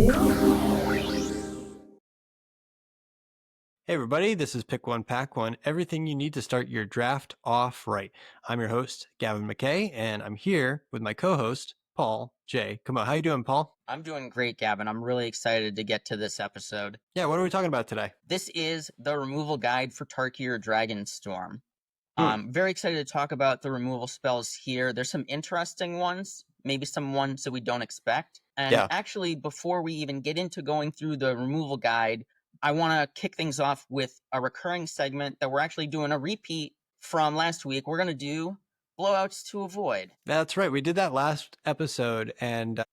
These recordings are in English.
Hey everybody, this is Pick One, Pack One, everything you need to start your draft off right. I'm your host, Gavin McKay, and I'm here with my co-host, Paul J. Come on, how you doing, Paul? I'm doing great, Gavin. I'm really excited to get to this episode. Yeah, what are we talking about today? This is the removal guide for Tarkir Dragonstorm. Hmm. Very excited to talk about the removal spells here. There's some interesting ones, maybe some ones that we don't expect. And Yeah. actually, before we even get into going through the removal guide, I want to kick things off with a recurring segment that we're actually doing a repeat from last week. We're going to do blowouts to avoid. That's right. We did that last episode, and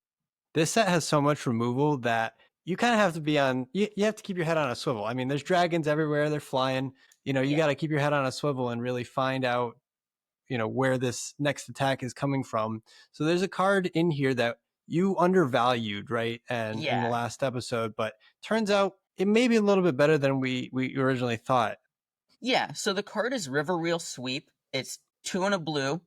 this set has so much removal that you kind of have to be on, you have to keep your head on a swivel. I mean, there's dragons everywhere, they're flying. You Yeah. got to keep your head on a swivel and really find out, where this next attack is coming from. So there's a card in here that you undervalued, right? And in the Yeah. last episode, but turns out it may be a little bit better than we originally thought. Yeah, so the card is River Wheel Sweep. It's 2 and a blue,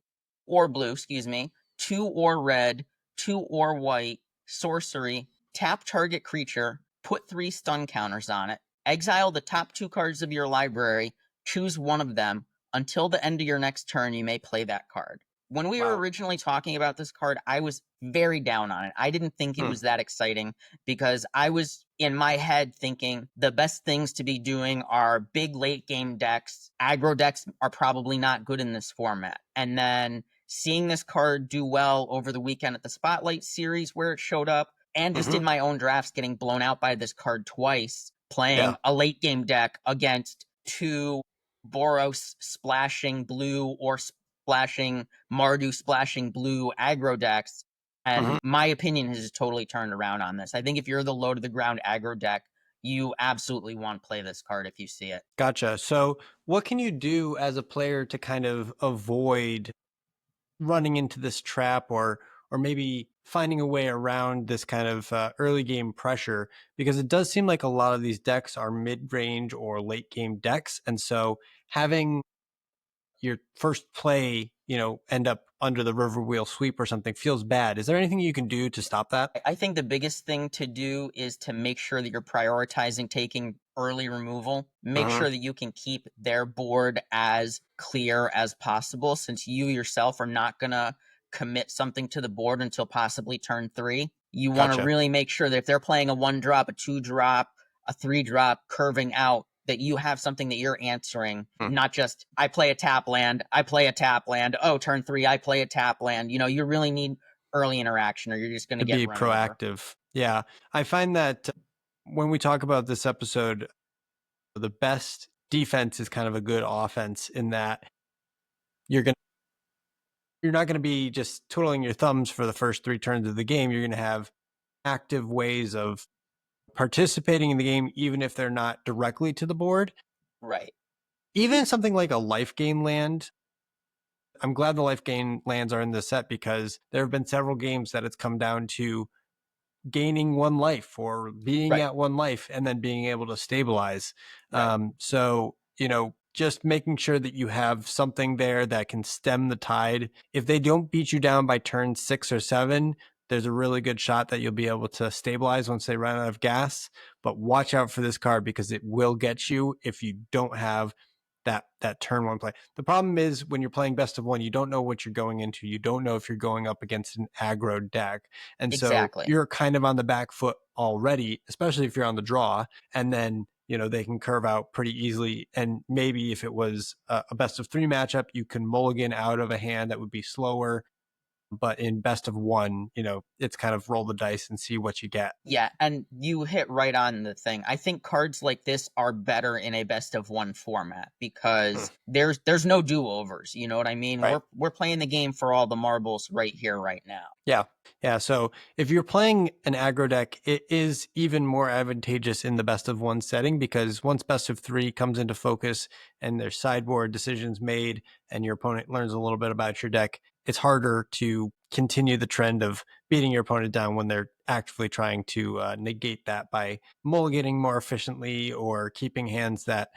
or blue, excuse me, 2 or red, 2 or white, sorcery, tap target creature, put 3 stun counters on it, exile the top 2 cards of your library, choose one of them. Until the end of your next turn, you may play that card. When we were Wow. originally talking about this card, I was very down on it. I didn't think it was that exciting because I was in my head thinking the best things to be doing are big late game decks. Aggro decks are probably not good in this format. And then seeing this card do well over the weekend at the Spotlight series where it showed up, and just in my own drafts getting blown out by this card twice, playing a late game deck against 2 Boros splashing blue or splashing Mardu splashing blue aggro decks. And my opinion has totally turned around on this. I think if you're the low to the ground aggro deck, you absolutely want to play this card if you see it. Gotcha. So what can you do as a player to kind of avoid running into this trap, or maybe finding a way around this kind of early game pressure? Because it does seem like a lot of these decks are mid-range or late game decks, and so having your first play, end up under the river wheel sweep or something feels bad. Is there anything you can do to stop that? I think the biggest thing to do is to make sure that you're prioritizing taking early removal. Make sure that you can keep their board as clear as possible, since you yourself are not going to commit something to the board until possibly turn 3. You want to Gotcha. really make sure that if they're playing a 1-drop, a 2-drop, a 3-drop, curving out, that you have something that you're answering, not just, I play a tap land, oh, turn 3, I play a tap land. You really need early interaction or you're just going to get Be run over. proactive. Yeah. I find that when we talk about this episode, the best defense is kind of a good offense, in that you're not going to be just twiddling your thumbs for the first 3 turns of the game. You're going to have active ways of participating in the game, even if they're not directly to the board. Right. Even something like a life gain land. I'm glad the life gain lands are in this set, because there have been several games that it's come down to gaining 1 life or being at 1 life and then being able to stabilize. Right. So, just making sure that you have something there that can stem the tide. If they don't beat you down by turn 6 or 7, there's a really good shot that you'll be able to stabilize once they run out of gas. But watch out for this card, because it will get you if you don't have that turn 1 play. The problem is, when you're playing best of 1, you don't know what you're going into. You don't know if you're going up against an aggro deck. And so Exactly. you're kind of on the back foot already, especially if you're on the draw. And then, they can curve out pretty easily. And maybe if it was a best of 3 matchup, you can mulligan out of a hand that would be slower. But in best of 1, it's kind of roll the dice and see what you get. Yeah, and you hit right on the thing. I think cards like this are better in a best of 1 format because there's no do-overs, you know what I mean? Right. We're playing the game for all the marbles right here, right now. Yeah. Yeah. So if you're playing an aggro deck, it is even more advantageous in the best of 1 setting, because once best of 3 comes into focus and there's sideboard decisions made and your opponent learns a little bit about your deck, it's harder to continue the trend of beating your opponent down when they're actively trying to negate that by mulliganing more efficiently or keeping hands that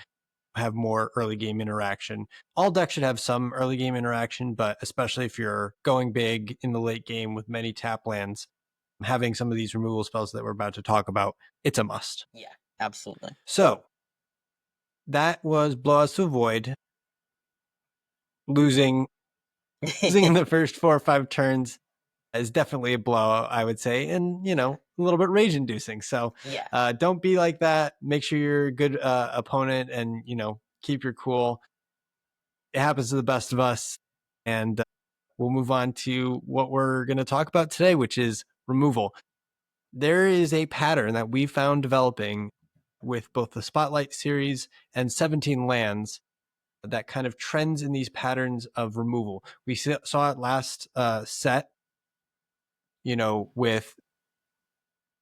have more early game interaction. All decks should have some early game interaction, but especially if you're going big in the late game with many tap lands, having some of these removal spells that we're about to talk about, it's a must. Yeah, absolutely. So that was Blowouts to Avoid. Losing in the first 4 or 5 turns is definitely a blowout, I would say, and a little bit rage inducing. So Yeah. don't be like that. Make sure you're a good opponent, and keep your cool. It happens to the best of us, and we'll move on to what we're going to talk about today, which is removal. There is a pattern that we found developing with both the Spotlight series and 17 lands that kind of trends in these patterns of removal. We saw it last set, with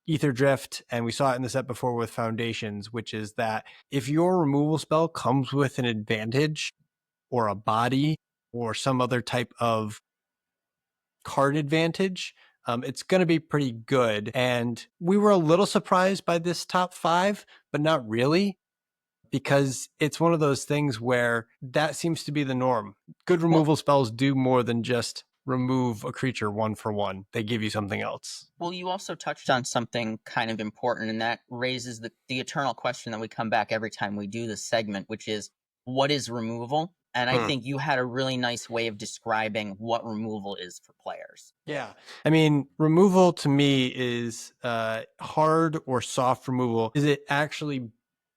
Ether Drift, and we saw it in the set before with Foundations, which is that if your removal spell comes with an advantage or a body or some other type of card advantage, it's going to be pretty good. And we were a little surprised by this top 5, but not really, because it's one of those things where that seems to be the norm. Good removal spells do more than just remove a creature 1 for 1. They give you something else. Well, you also touched on something kind of important, and that raises the eternal question that we come back every time we do this segment, which is, what is removal? And I think you had a really nice way of describing what removal is for players. Yeah. I mean, removal to me is hard or soft removal. Is it actually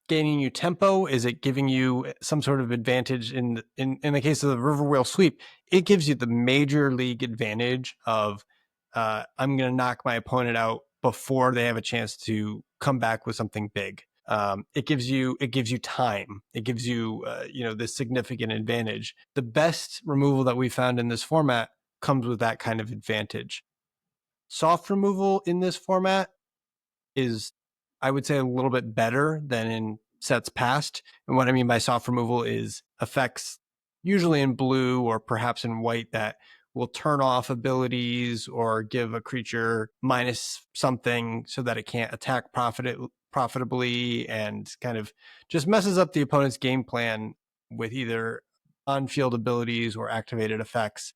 gaining you tempo? Is it giving you some sort of advantage? In the case of the Riverwheel Sweep, it gives you the major league advantage of I'm going to knock my opponent out before they have a chance to come back with something big. It gives you time. It gives you this significant advantage. The best removal that we found in this format comes with that kind of advantage. Soft removal in this format is, I would say, a little bit better than in sets past. And what I mean by soft removal is effects, usually in blue or perhaps in white, that will turn off abilities or give a creature minus something so that it can't attack profitably, and kind of just messes up the opponent's game plan with either on-field abilities or activated effects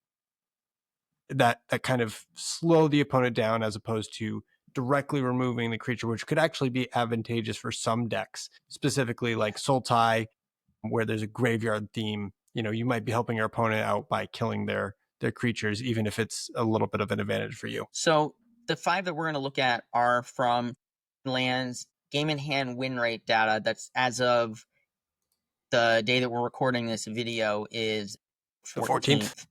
that kind of slow the opponent down, as opposed to directly removing the creature, which could actually be advantageous for some decks, specifically like Sultai, where there's a graveyard theme. You might be helping your opponent out by killing their creatures, even if it's a little bit of an advantage for you. So the 5 that we're going to look at are from lands game in hand win rate data. That's as of the day that we're recording this video is 14th.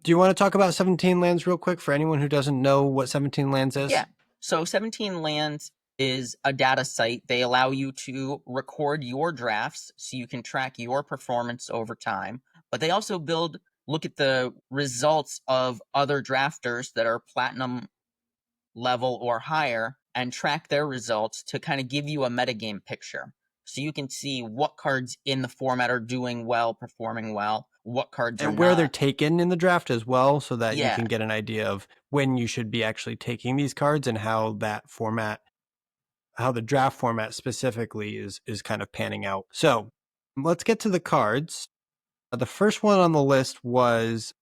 Do you want to talk about 17 lands real quick for anyone who doesn't know what 17 lands is? Yeah. So 17 lands is a data site. They allow you to record your drafts so you can track your performance over time. But they also look at the results of other drafters that are platinum level or higher and track their results to kind of give you a metagame picture. So you can see what cards in the format are doing well, performing well, what cards are and where not. they're taken in the draft as well, so that you Yeah. can get an idea of when you should be actually taking these cards and how the draft format specifically is kind of panning out. So let's get to the cards. The first one on the list was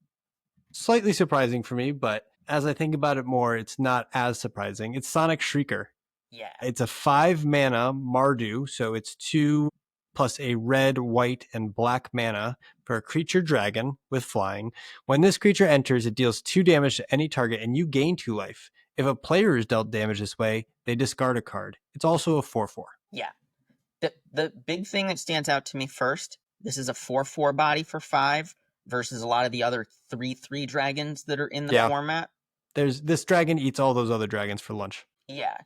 slightly surprising for me, but as I think about it more, it's not as surprising. It's Sonic Shrieker. Yeah. It's a 5 mana Mardu, so it's 2 plus a red, white, and black mana for a creature dragon with flying. When this creature enters, it deals 2 damage to any target, and you gain 2 life. If a player is dealt damage this way, they discard a card. It's also a 4/4. Yeah. The big thing that stands out to me first, this is a 4/4 body for 5 versus a lot of the other 3/3 dragons that are in the format. This dragon eats all those other dragons for lunch. Yeah.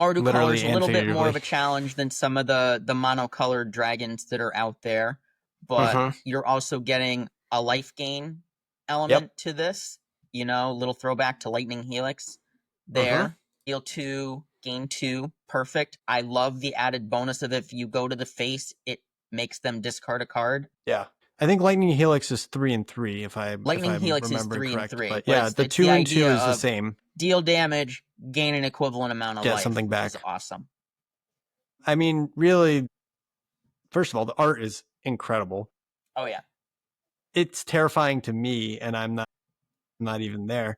Ardu color's a little bit more of a challenge than some of the monocolored dragons that are out there, but you're also getting a life gain element to this. Little throwback to Lightning Helix there. Deal 2, gain 2, perfect. I love the added bonus of if you go to the face, it makes them discard a card. Yeah. I think Lightning Helix is 3 and 3, if I Helix is remember 3 correct. and 3. But yeah, the 2 and 2 is the same. Deal damage, gain an equivalent amount of Get life, something back. which is awesome. I mean, really, first of all, the art is incredible. Oh yeah. It's terrifying to me, and I'm not even there.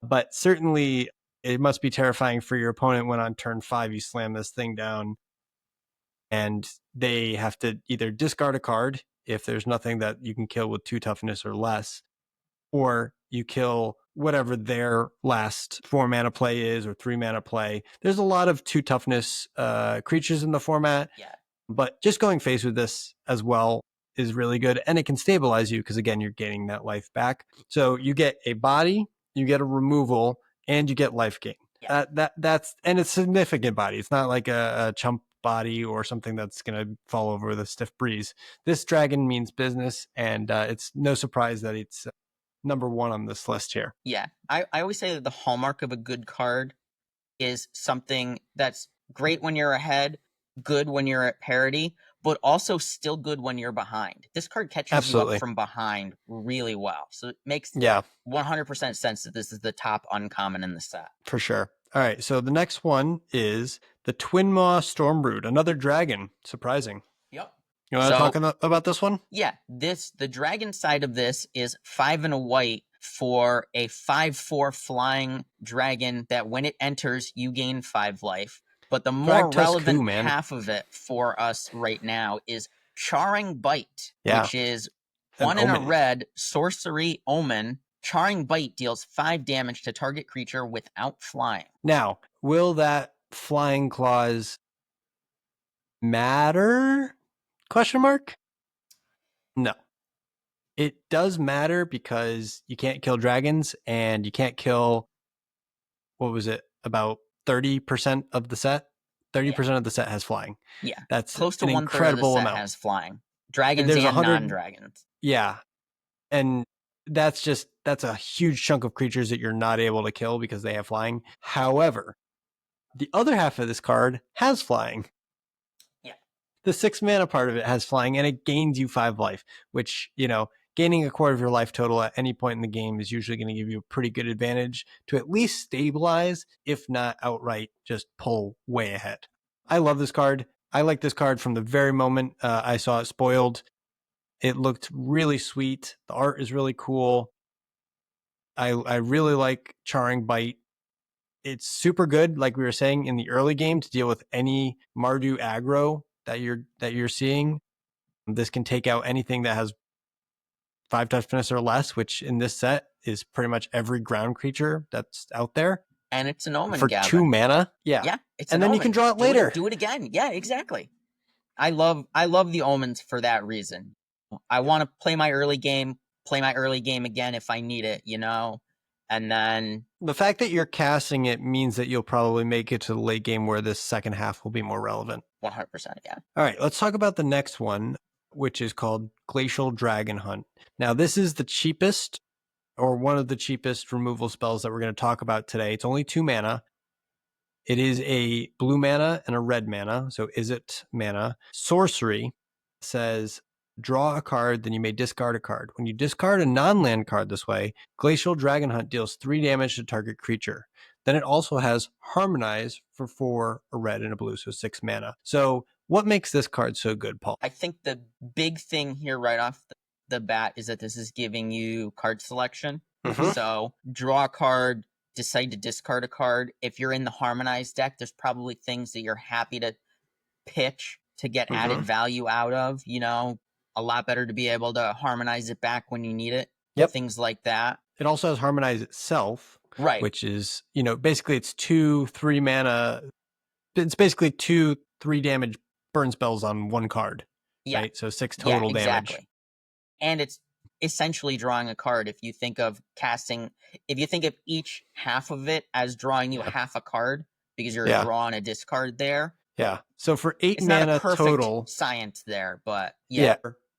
But certainly it must be terrifying for your opponent when on turn 5 you slam this thing down and they have to either discard a card if there's nothing that you can kill with 2 toughness or less, or you kill whatever their last 4 mana play is or 3 mana play. There's a lot of 2 toughness creatures in the format. Yeah. But just going face with this as well is really good. And it can stabilize you because, again, you're gaining that life back. So you get a body, you get a removal, and you get life gain. Yeah. That's and it's a significant body. It's not like a chump body or something that's going to fall over with a stiff breeze. This dragon means business, and it's no surprise that it's number 1 on this list here. Yeah. I always say that the hallmark of a good card is something that's great when you're ahead, good when you're at parity, but also still good when you're behind. This card catches you up Absolutely. from behind really well. So it makes Yeah, 100% sense that this is the top uncommon in the set. for sure. All right, so the next one is the Twin Maw Stormbrood, another dragon. Surprising. Yep. You want to talk about this one? Yeah, the dragon side of this is 5 and a white for a 5/4 flying dragon that when it enters, you gain 5 life. But the more relevant half of it for us right now is Charring Bite, which is 1 in a red sorcery omen. Charring Bite deals 5 damage to target creature without flying. Now, will that flying clause matter? Question mark? No. It does matter because you can't kill dragons and you can't kill, what was it, about 30% of the set? 30% of the set has flying. Yeah. That's close to an 1/3 incredible of the set amount. has flying. Dragons and non-dragons. Yeah. And that's a huge chunk of creatures that you're not able to kill because they have flying. However, the other half of this card has flying. Yeah. The 6 mana part of it has flying and it gains you 5 life, which, gaining a quarter of your life total at any point in the game is usually going to give you a pretty good advantage to at least stabilize, if not outright just pull way ahead. I love this card. I like this card from the very moment I saw it spoiled. It looked really sweet. The art is really cool. I really like Charring Bite. It's super good, like we were saying, in the early game to deal with any Mardu aggro that you're seeing. This can take out anything that has 5 toughness or less, which in this set is pretty much every ground creature that's out there. And it's an omen, for Gavin. 2 mana. Yeah. Yeah. It's and then omen. You can draw it later. Do it again. Yeah, exactly. I love the omens for that reason. I want to play my early game again if I need it, And then the fact that you're casting it means that you'll probably make it to the late game where this second half will be more relevant. 100%, yeah. All right, let's talk about the next one, which is called Glacial Dragon Hunt. Now, this is the cheapest, or one of the cheapest removal spells that we're going to talk about today. It's only 2 mana. It is a blue mana and a red mana. So is it mana? Sorcery says draw a card, then you may discard a card. When you discard a non-land card this way, Glacial Dragon Hunt deals 3 damage to target creature. Then it also has Harmonize for 4, a red and a blue, so 6 mana. So what makes this card so good, Paul? I think the big thing here right off the bat is that this is giving you card selection. Mm-hmm. So draw a card, decide to discard a card. If you're in the Harmonized deck, there's probably things that you're happy to pitch to get added value out of, a lot better to be able to harmonize it back when you need it. Yep. Things like that. It also has Harmonize itself, right? Which is, basically it's 2 3 mana. It's basically 2 3 damage burn spells on 1 card. Yeah. Right? So 6 total damage. And it's essentially drawing a card. If you think of each half of it as drawing you half a card because you're drawing a discard there. Yeah. So for 8 mana total, science there, but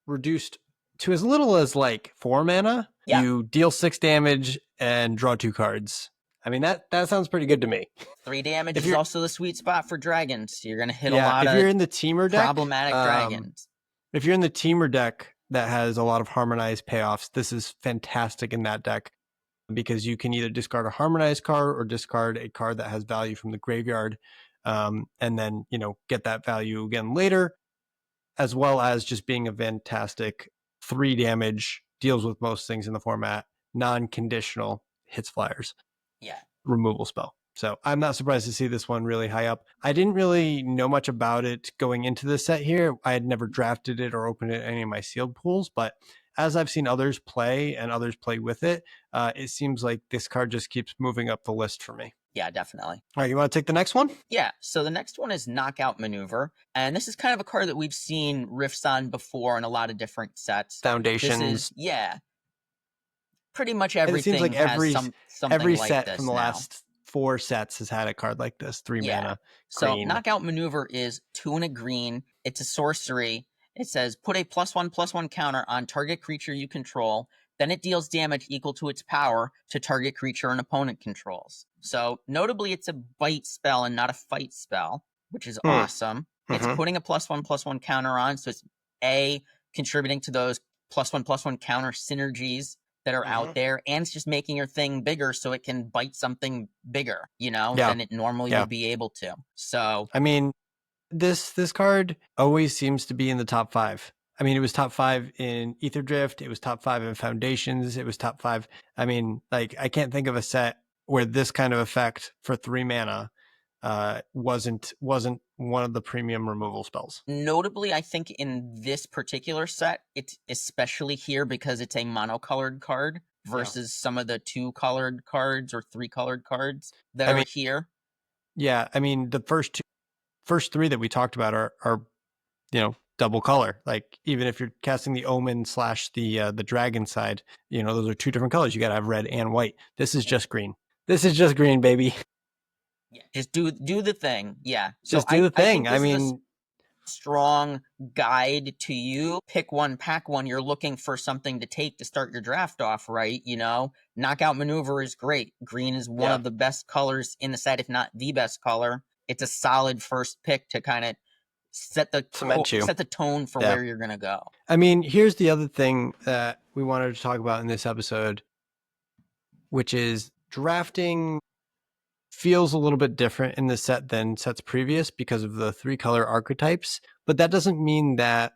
reduced to as little as like 4 mana, you deal 6 damage and draw 2 cards. I mean, that sounds pretty good to me. 3 damage is also the sweet spot for dragons. You're going to hit a lot of, if you're in the teamer deck, problematic dragons. If you're in the teamer deck that has a lot of harmonized payoffs, this is fantastic in that deck because you can either discard a harmonized card or discard a card that has value from the graveyard, and then, get that value again later, as well as just being a fantastic 3 damage, deals with most things in the format, non-conditional, hits flyers. Yeah. removal spell. So I'm not surprised to see this one really high up. I didn't really know much about it going into the set here. I had never drafted it or opened it in any of my sealed pools, but as I've seen others play and others play with it, it seems like this card just keeps moving up the list for me. Yeah, definitely. All right, you want to take the next one? Yeah, so the next one is Knockout Maneuver, and this is kind of a card that we've seen riffs on before in a lot of different sets. This is, Foundations. yeah, pretty much And it seems like everything has something every like set from this the now. last 4 sets has had a card like this. 3 Yeah. mana, So green. Knockout Maneuver is 2 and a green. It's a sorcery. It says put a +1/+1 counter on target creature you control. Then it deals damage equal to its power to target creature an opponent controls. So notably, it's a bite spell and not a fight spell, which is awesome. It's Mm-hmm. putting a +1/+1 counter on, so it's A, contributing to those +1/+1 counter synergies that are Mm-hmm. out there, and it's just making your thing bigger so it can bite something bigger, Yeah. than it normally Yeah. would be able to. So I mean, this card always seems to be in the top 5. I mean, it was top 5 in Ether Drift. It was top 5 in Foundations. It was top 5. I mean, like, I can't think of a set where this kind of effect for 3 mana wasn't one of the premium removal spells. notably, I think in this particular set, it's especially here because it's a monocolored card versus some of the 2-colored cards or 3-colored cards that I are mean, here. yeah. I mean, the first 3 that we talked about are double color. Like even if you're casting the Omen / the Dragon side, those are 2 different colors. You got to have red and white. This is just green. This is just green, baby. Yeah, just do the thing. Yeah. So Just do the I thing. think I this is a mean, strong guide to you. Pick one, pack one. You're looking for something to take to start your draft off, right? Knockout Maneuver is great. Green is one yeah, of the best colors in the set, if not the best color. It's a solid first pick to kind of cement you. set the tone for Yeah. where you're gonna go. I mean, here's the other thing that we wanted to talk about in this episode, which is drafting feels a little bit different in this set than sets previous because of the 3-color archetypes. But that doesn't mean that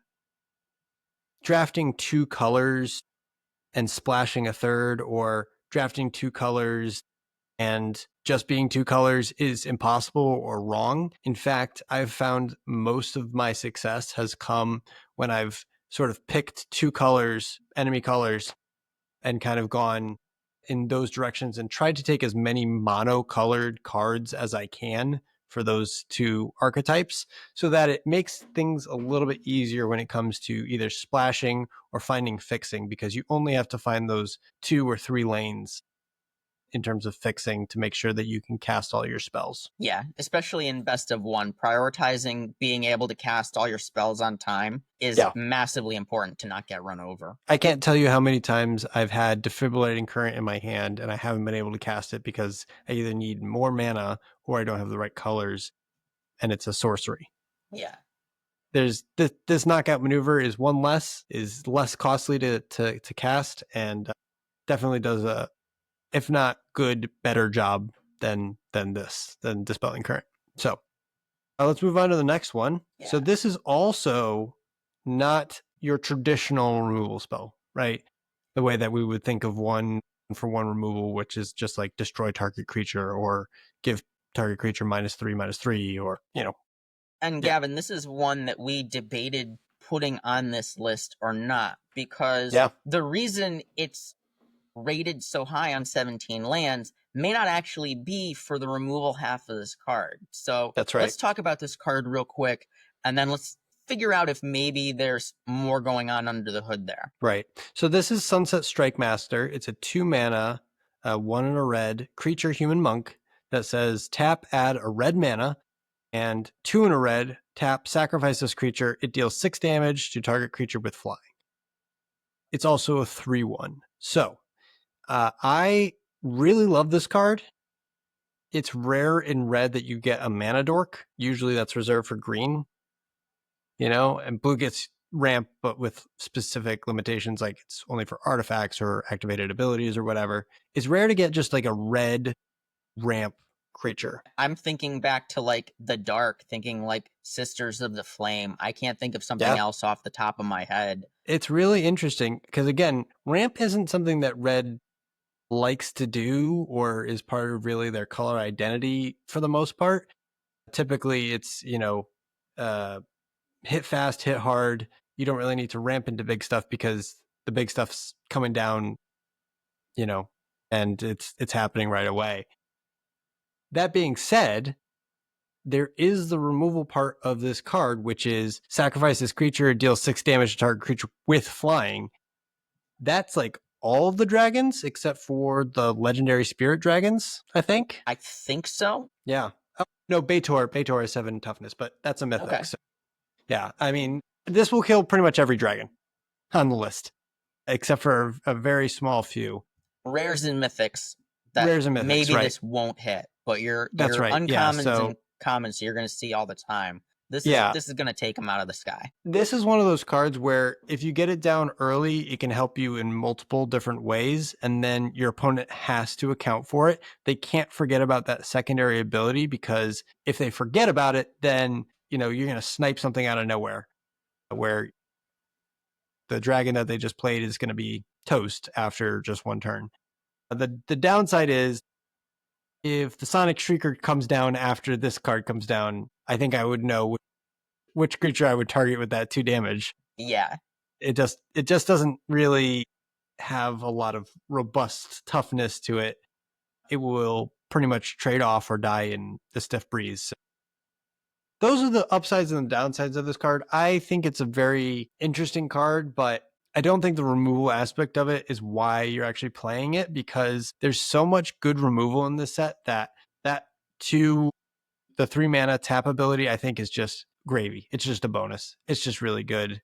drafting 2 colors and splashing a third, or drafting 2 colors and just being 2 colors is impossible or wrong. In fact, I've found most of my success has come when I've sort of picked 2 colors, enemy colors, and kind of gone in those directions and tried to take as many monocolored cards as I can for those 2 archetypes, so that it makes things a little bit easier when it comes to either splashing or finding fixing, because you only have to find those 2 or 3 lanes in terms of fixing to make sure that you can cast all your spells. Yeah, especially in best of one, prioritizing being able to cast all your spells on time is Yeah. massively important to not get run over. I can't tell you how many times I've had defibrillating current in my hand and I haven't been able to cast it because I either need more mana or I don't have the right colors, and it's a sorcery. Yeah. There's this knockout maneuver is less costly to cast, and definitely does a, if not good, better job than dispelling current. So let's move on to the next one. Yeah. So this is also not your traditional removal spell, right? The way that we would think of 1-for-1 removal, which is just like destroy target creature or give target creature -3/-3, or And yeah, Gavin, this is one that we debated putting on this list or not, because yeah, the reason it's rated so high on 17 lands may not actually be for the removal half of this card. So that's right. let's talk about this card real quick, and then let's figure out if maybe there's more going on under the hood there. Right. So this is Sunset Strike Master. It's a 2 mana, 1 and a red creature human monk that says tap, add a red mana, and 2 and a red, tap, sacrifice this creature. It deals 6 damage to target creature with flying. It's also a 3/1. So I really love this card. It's rare in red that you get a mana dork. Usually that's reserved for green, and blue gets ramp, but with specific limitations, like it's only for artifacts or activated abilities or whatever. It's rare to get just like a red ramp creature. I'm thinking back to like the dark, thinking like Sisters of the Flame. I can't think of something Yeah. else off the top of my head. It's really interesting because, again, ramp isn't something that red likes to do or is part of really their color identity for the most part. Typically, it's, hit fast, hit hard. You don't really need to ramp into big stuff because the big stuff's coming down, you know, and it's happening right away. That being said, there is the removal part of this card, which is sacrifice this creature, deals 6 damage to target creature with flying. That's like all of the dragons except for the legendary spirit dragons, I think. I think so. Yeah. Oh, no, Baitor is 7 toughness, but that's a mythic. Okay. So yeah, I mean, this will kill pretty much every dragon on the list, except for a very small few. Rares and mythics that Rares and mythics, maybe right? this won't hit, but your That's right. Yeah. uncommons So and commons you're going to see all the time. This yeah, is going to take them out of the sky. this is one of those cards where if you get it down early, it can help you in multiple different ways, and then your opponent has to account for it. They can't forget about that secondary ability, because if they forget about it, then you're going to snipe something out of nowhere, where the dragon that they just played is going to be toast after just one turn. The downside is, if the Sonic Shrieker comes down after this card comes down, I think I would know which creature I would target with that 2 damage. Yeah. It just doesn't really have a lot of robust toughness to it. It will pretty much trade off or die in the stiff breeze. So those are the upsides and the downsides of this card. I think it's a very interesting card, but I don't think the removal aspect of it is why you're actually playing it, because there's so much good removal in this set that to the 3 mana tap ability, I think, is just gravy. It's just a bonus. It's just really good.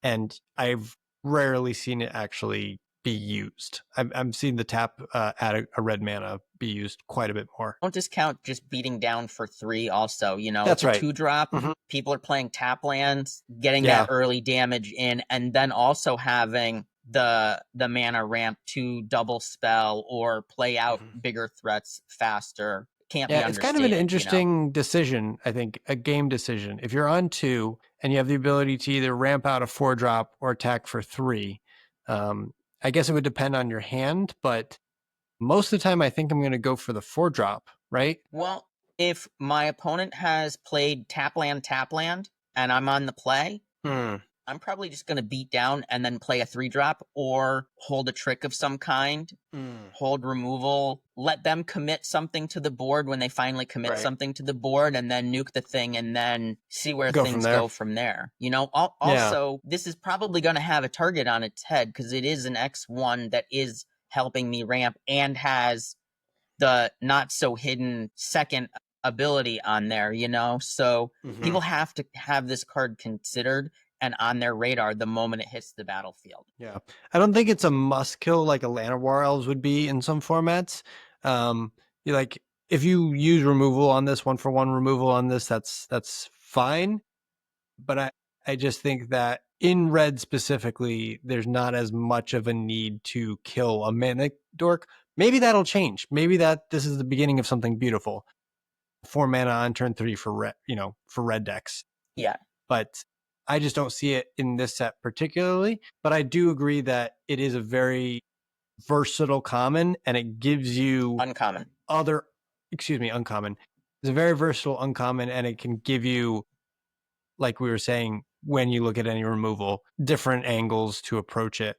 And I've rarely seen it actually be used. I'm seeing the tap at a red mana be used quite a bit more. Don't discount just beating down for 3 also. That's it's a right. 2-drop. Mhm. People are playing tap lands, getting Yeah. that early damage in, and then also having the mana ramp to double spell or play out bigger threats faster. Can't be Yeah, it's kind of an understated, interesting decision, I think, a game decision. If you're on 2 and you have the ability to either ramp out a 4-drop or attack for 3, I guess it would depend on your hand, but most of the time I think I'm going to go for the 4-drop, right? Well, if my opponent has played tap land, and I'm on the play, I'm probably just going to beat down and then play a 3-drop or hold a trick of some kind, hold removal, let them commit something to the board when they finally commit Right. something to the board, and then nuke the thing and then see where Go from things there. go from there. Also, this is probably going to have a target on its head because it is an X1 that is helping me ramp and has the not so hidden second ability on there, so people have to have this card considered and on their radar the moment it hits the battlefield. Yeah, I don't think it's a must kill like a Llanowar Elves would be in some formats. You like, if you use removal on this, 1-for-1 removal on this, that's fine. But I just think that in red specifically, there's not as much of a need to kill a Manic Dork. Maybe that'll change. Maybe this is the beginning of something beautiful. 4 mana on turn 3 for red, for red decks. Yeah. But I just don't see it in this set particularly. But I do agree that it is a very versatile common, and it gives you Uncommon. Uncommon. It's a very versatile uncommon, and it can give you, like we were saying, when you look at any removal, different angles to approach it,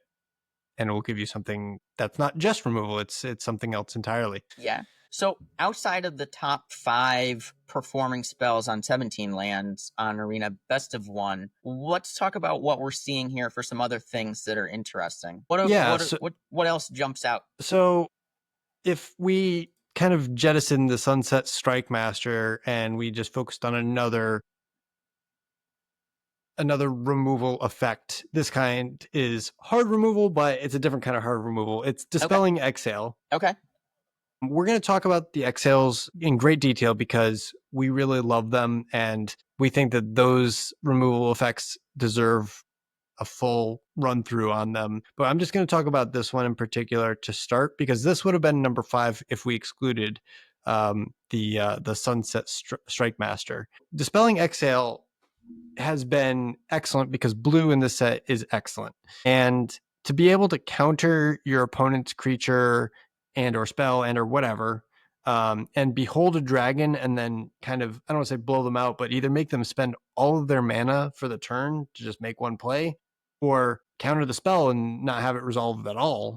and it will give you something that's not just removal. It's something else entirely. Yeah. So outside of the top 5 performing spells on 17 lands on Arena Best of 1, let's talk about what we're seeing here for some other things that are interesting. What else jumps out? So if we kind of jettison the Sunset Strike Master and we just focused on another removal effect, this kind is hard removal, but it's a different kind of hard removal. It's Dispelling Exhale. Okay. We're going to talk about the exhales in great detail because we really love them, and we think that those removal effects deserve a full run through on them. But I'm just going to talk about this one in particular to start, because this would have been number 5 if we excluded the Sunset Strike Master. Dispelling Exhale has been excellent because blue in this set is excellent. And to be able to counter your opponent's creature and or spell and or whatever, and behold a dragon and then kind of, I don't want to say blow them out, but either make them spend all of their mana for the turn to just make one play, or counter the spell and not have it resolved at all,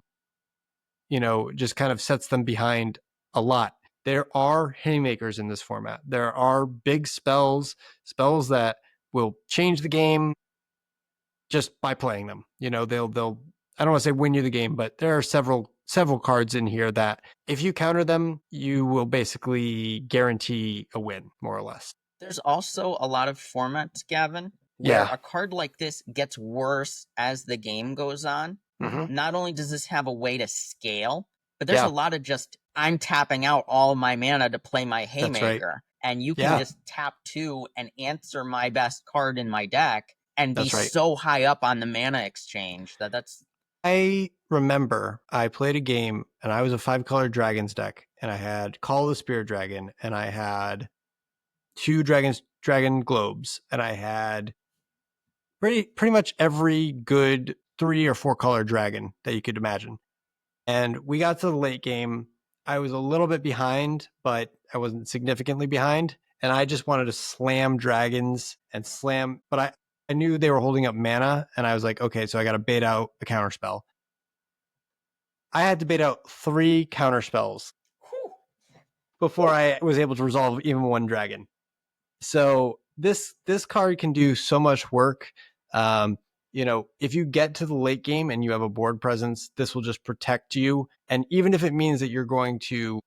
just kind of sets them behind a lot. There are haymakers in this format. There are big spells that will change the game just by playing them. They'll I don't want to say win you the game, but there are several cards in here that if you counter them, you will basically guarantee a win, more or less. There's also a lot of formats, Gavin, where Yeah. a card like this gets worse as the game goes on. Mm-hmm. Not only does this have a way to scale, but there's Yeah. a lot of just, I'm tapping out all my mana to play my That's right. haymaker. And you can Yeah. just tap 2 and answer my best card in my deck and be That's right. so high up on the mana exchange that's I remember I played a game and I was a 5-color dragons deck, and I had Call of the Spirit Dragon, and I had 2 dragon globes, and I had pretty much every good 3 or 4-color dragon that you could imagine. And we got to the late game. I was a little bit behind, but I wasn't significantly behind. And I just wanted to slam dragons and slam, but I knew they were holding up mana, and I was like, okay, so I got to bait out a counter spell. I had to bait out 3 counter spells before I was able to resolve even one dragon. So this card can do so much work. If you get to the late game and you have a board presence, this will just protect you. And even if it means that you're going to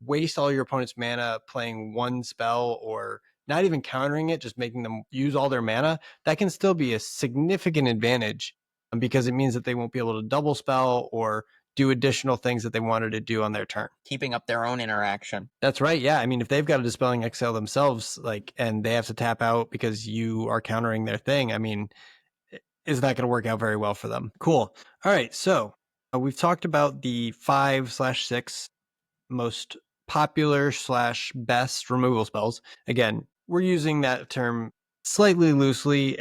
waste all your opponent's mana playing one spell or not even countering it, just making them use all their mana, that can still be a significant advantage, because it means that they won't be able to double spell or do additional things that they wanted to do on their turn. keeping up their own interaction. That's right. Yeah. I mean, if they've got a Dispelling Exhale themselves, and they have to tap out because you are countering their thing, I mean, is not going to work out very well for them. Cool. All right. So we've talked about the 5/6 most popular / best removal spells. Again, we're using that term slightly loosely,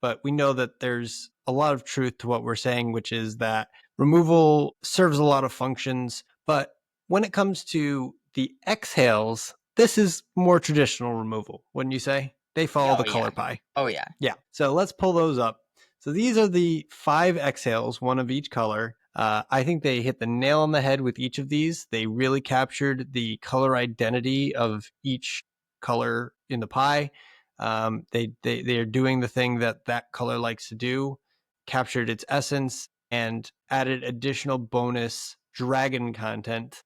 but we know that there's a lot of truth to what we're saying, which is that removal serves a lot of functions. But when it comes to the exhales, this is more traditional removal, wouldn't you say? They follow the color pie. Oh, yeah. Yeah. So let's pull those up. So these are the 5 exhales, one of each color. I think they hit the nail on the head with each of these. They really captured the color identity of each color in the pie. They are doing the thing that color likes to do, captured its essence, and added additional bonus dragon content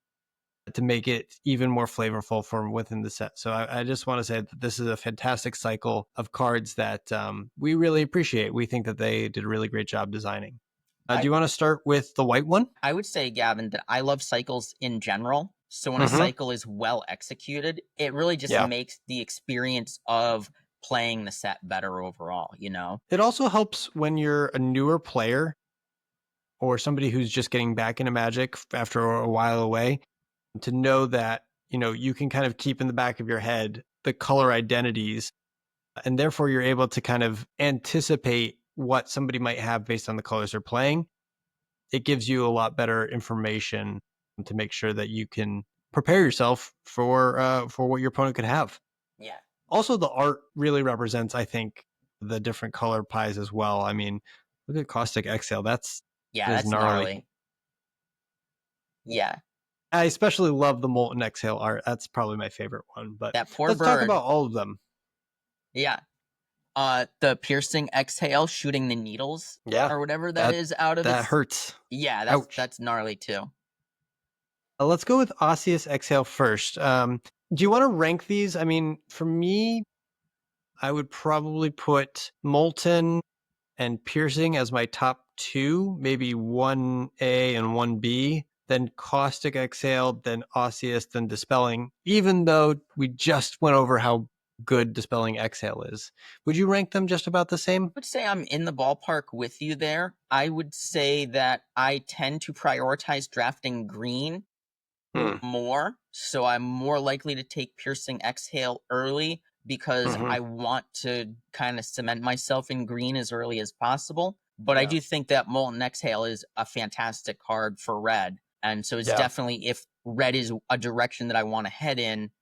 to make it even more flavorful from within the set. So I just want to say that this is a fantastic cycle of cards that we really appreciate. We think that they did a really great job designing. Do you want to start with the white one? I would say, Gavin, that I love cycles in general. So when a cycle is well executed, it really just makes the experience of playing the set better overall, It also helps when you're a newer player or somebody who's just getting back into Magic after a while away, to know that, you can kind of keep in the back of your head the color identities, and therefore you're able to kind of anticipate what somebody might have based on the colors they're playing. It gives you a lot better information to make sure that you can prepare yourself for what your opponent could have. Yeah. Also, the art really represents, I think, the different color pies as well. I mean, look at Caustic Exhale. That's gnarly. Yeah. I especially love the Molten Exhale art. That's probably my favorite one. But that poor let's bird. talk about all of them. Yeah. The piercing exhale shooting the needles, or whatever that is out of it. That hurts. Yeah, that's gnarly too. Let's go with Osseous Exhale first. Do you want to rank these? I mean, for me, I would probably put Molten and Piercing as my top 2, maybe 1A and 1B, then Caustic Exhale, then Osseous, then Dispelling, even though we just went over how good Dispelling Exhale is. Would you rank them just about the same? I would say I'm in the ballpark with you there. I would say that I tend to prioritize drafting green more, so I'm more likely to take Piercing Exhale early because I want to kind of cement myself in green as early as possible. But I Yeah. do think that Molten Exhale is a fantastic card for red. And so it's Yeah. definitely, if red is a direction that I want to head in,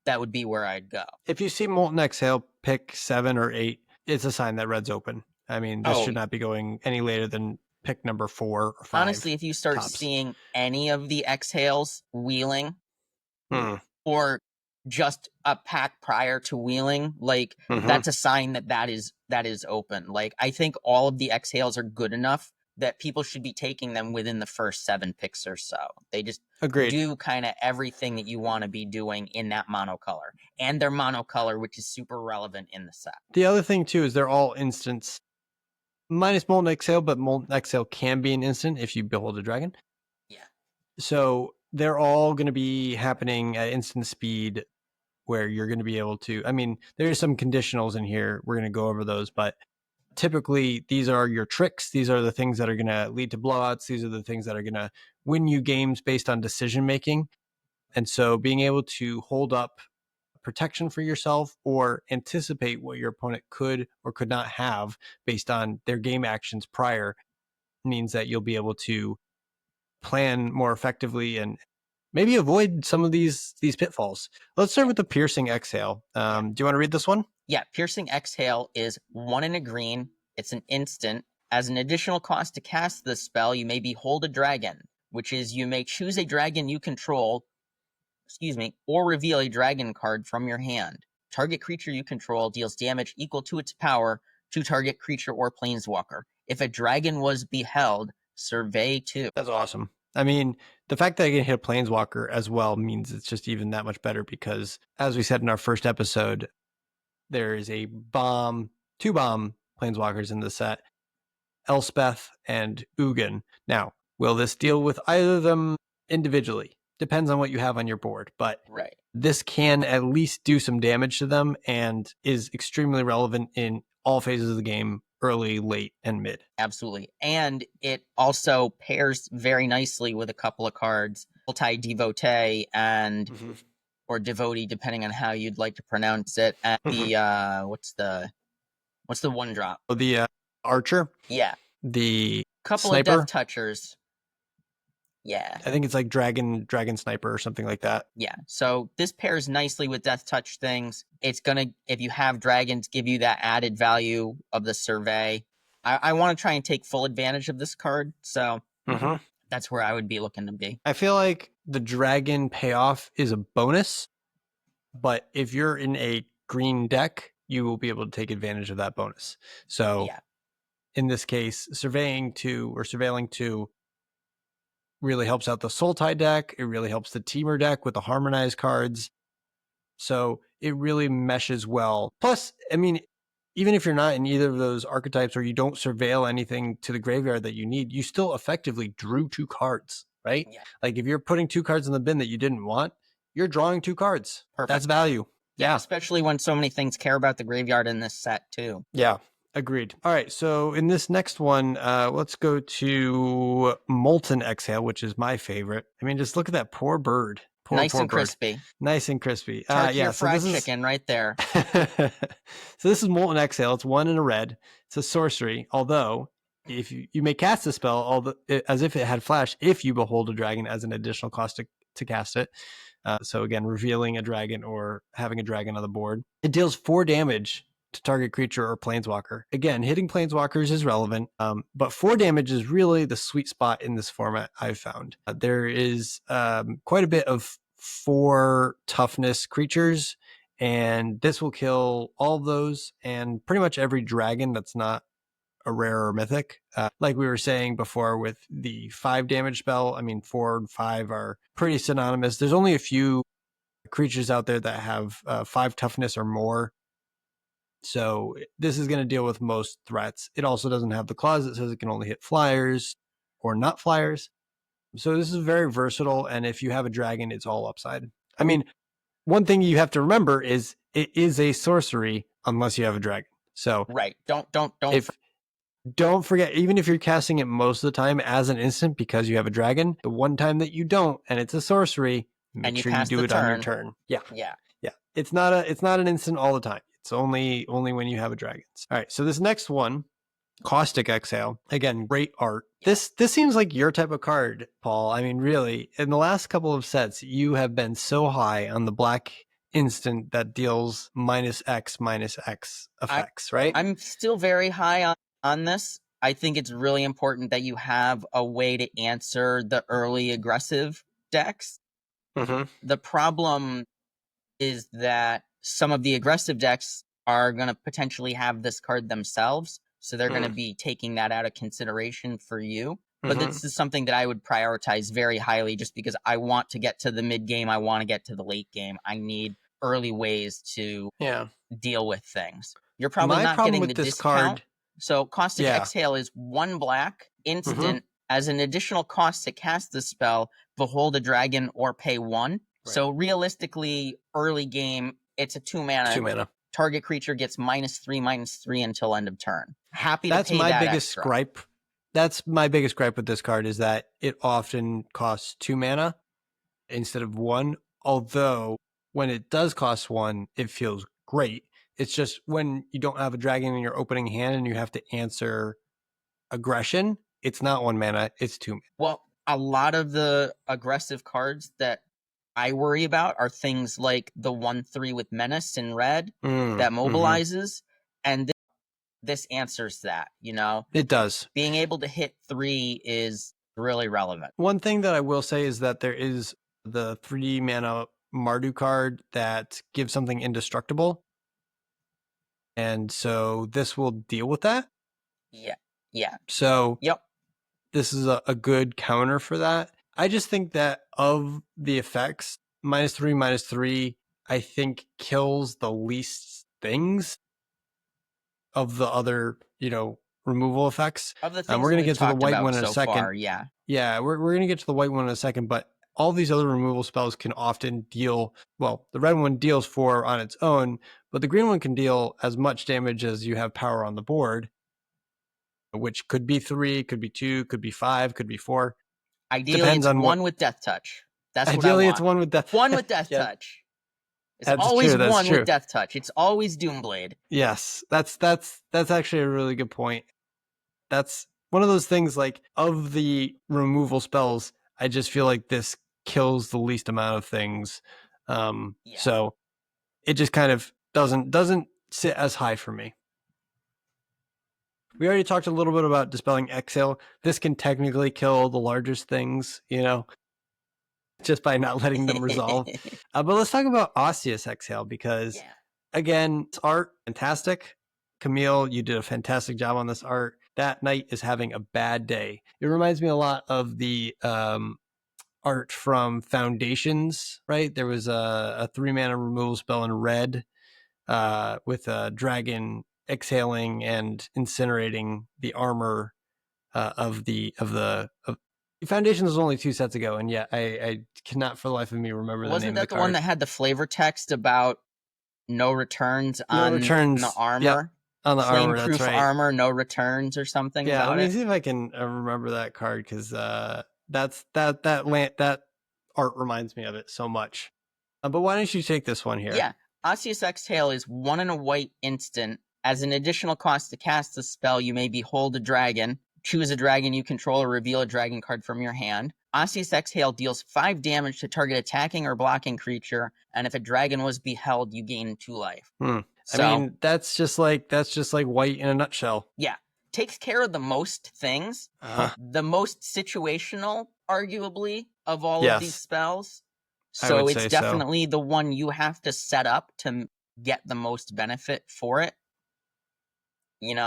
that would be where I'd go. If you see Molten Exhale pick 7 or 8, it's a sign that red's open. I mean, this Oh, should not be going any later than pick number 4 or 5. honestly, if you start tops. seeing any of the exhales wheeling, Hmm. or just a pack prior to wheeling, like Mhm. that's a sign that that is open. Like I think all of the exhales are good enough that people should be taking them within the first 7 picks or so. They just Agreed. do kind of everything that you want to be doing in that monocolor, and their monocolor, which is super relevant in the set. The other thing too is they're all instants minus Molten Exhale, but Molten Exhale can be an instant if you behold a dragon. Yeah. So they're all going to be happening at instant speed, where you're going to be able to, I mean, there's some conditionals in here. We're going to go over those, but typically these are your tricks. These are the things that are going to lead to blowouts. These are the things that are going to win you games based on decision making. And so being able to hold up protection for yourself or anticipate what your opponent could or could not have based on their game actions prior means that you'll be able to plan more effectively and maybe avoid some of these pitfalls. Let's start with the Piercing Exhale. Do you want to read this one? Yeah, Piercing Exhale is 1 in a green. It's an instant. As an additional cost to cast this spell, you may behold a dragon, which is you may choose a dragon you control, or reveal a dragon card from your hand. Target creature you control deals damage equal to its power to target creature or planeswalker. If a dragon was beheld, survey 2. That's awesome. I mean, the fact that I can hit a planeswalker as well means it's just even that much better because, as we said in our first episode, there is a two bomb planeswalkers in the set, Elspeth and Ugin. Now, will this deal with either of them individually? Depends on what you have on your board, but Right. this can at least do some damage to them and is extremely relevant in all phases of the game, early, late, and mid. Absolutely. And it also pairs very nicely with a couple of cards, Multi Devotee and or Devotee, depending on how you'd like to pronounce it. And the what's the 1-drop? The Archer. Yeah. The Couple Sniper. of Death Touchers. Yeah. I think it's like Dragon Sniper or something like that. Yeah. So this pairs nicely with Death Touch things. It's gonna, if you have dragons, give you that added value of the survey. I want to try and take full advantage of this card, so that's where I would be looking to be. I feel like the dragon payoff is a bonus, but if you're in a green deck, you will be able to take advantage of that bonus. So Yeah. in this case, surveying 2 or surveilling 2 really helps out the Sultai deck. It really helps the Teamer deck with the harmonized cards. So it really meshes well. Plus, I mean, even if you're not in either of those archetypes or you don't surveil anything to the graveyard that you need, you still effectively drew 2 cards, right? Yeah. Like if you're putting 2 cards in the bin that you didn't want, you're drawing 2 cards. Perfect. That's value. Yeah, especially when so many things care about the graveyard in this set too. Yeah, agreed. All right, so in this next one, let's go to Molten Exhale, which is my favorite. I mean, just look at that poor bird. Nice poor and bird. crispy. Nice and crispy. Tarkir so fried this is chicken right there. so this is Molten Exhale. It's 1 in a red. It's a sorcery. Although, if you may cast the spell as if it had flash, if you behold a dragon as an additional cost to cast it. So again, revealing a dragon or having a dragon on the board. It deals 4 damage to target creature or planeswalker. Again, hitting planeswalkers is relevant, but 4 damage is really the sweet spot in this format I've found. There is quite a bit of 4 toughness creatures, and this will kill all of those and pretty much every dragon that's not a rare or mythic. Like we were saying before with the 5 damage spell, I mean, 4 and 5 are pretty synonymous. There's only a few creatures out there that have 5 toughness or more. So this is going to deal with most threats. It also doesn't have the clause that says it can only hit flyers or not flyers. So this is very versatile. And if you have a dragon, it's all upside. I mean, one thing you have to remember is it is a sorcery unless you have a dragon. So right. Don't forget, even if you're casting it most of the time as an instant because you have a dragon, the one time that you don't and it's a sorcery, make sure you do it on your turn. Yeah. It's not an instant all the time. It's only when you have a dragon. All right. So this next one Caustic Exhale. Again, great art. This seems like your type of card, Paul. I mean, really, in the last couple of sets, you have been so high on the black instant that deals -X effects, right? I'm still very high on this. I think it's really important that you have a way to answer the early aggressive decks. Mm-hmm. The problem is that some of the aggressive decks are going to potentially have this card themselves. So they're going to be taking that out of consideration for you. But this is something that I would prioritize very highly just because I want to get to the mid game. I want to get to the late game. I need early ways to deal with things. You're probably My not problem getting with the this discount. card, So Caustic Exhale is 1 black instant. As an additional cost to cast the spell, behold a dragon or pay 1. Right. So realistically, early game, it's a 2 mana. 2 mana. Target creature gets -3/-3 until end of turn. Happy to That's pay my that biggest extra. gripe. That's my biggest gripe with this card is that it often costs 2 mana instead of 1. Although when it does cost 1, it feels great. It's just when you don't have a dragon in your opening hand and you have to answer aggression, it's not 1 mana, it's 2 mana. Well, a lot of the aggressive cards that I worry about are things like the 1/3 with Menace in red that mobilizes, and this answers that, you know? It does. Being able to hit 3 is really relevant. One thing that I will say is that there is the 3 mana Mardu card that gives something indestructible. And so this will deal with that. Yeah. So Yep. This is a good counter for that. I just think that of the effects, -3/-3, I think kills the least things of the other, removal effects. Of the We're things going that to we've get to the talked white about one in a so second. far, yeah. Yeah, we're going to get to the white one in a second, but all these other removal spells can often deal, well, the red one deals 4 on its own, but the green one can deal as much damage as you have power on the board, which could be 3, could be 2, could be 5, could be 4. Ideally, Depends it's on 1 with Death Touch. That's what I Ideally, want. it's 1 with Death. 1 with Death Yeah. Touch. It's That's always true. That's 1 true. with Death Touch. It's always Doomblade. Yes, that's actually a really good point. That's one of those things, like, of the removal spells, I just feel like this kills the least amount of things. So it just kind of doesn't sit as high for me. We already talked a little bit about Dispelling Exhale. This can technically kill the largest things, just by not letting them resolve. But let's talk about Osseous Exhale because, again, it's art, fantastic. Camille, you did a fantastic job on this art. That knight is having a bad day. It reminds me a lot of the art from Foundations, right? There was a 3 mana removal spell in red with a dragon exhaling and incinerating the armor of Foundations was only 2 sets ago, and yet I cannot for the life of me remember the name of the card. Wasn't that the one that had the flavor text about no returns on the armor? Yep, on the armor, that's right. Armor, no returns or something about it? Yeah, let me see if I can remember that card because that art reminds me of it so much. But why don't you take this one here? Yeah, Osseous Exhale is 1 and a white instant. As an additional cost to cast the spell, you may behold a dragon, choose a dragon you control, or reveal a dragon card from your hand. Osseous Exhale deals 5 damage to target attacking or blocking creature, and if a dragon was beheld, you gain 2 life. So, I mean, that's just like white in a nutshell. Yeah, takes care of the most things. The most situational, arguably, of all of these spells. So it's definitely the one you have to set up to get the most benefit for it.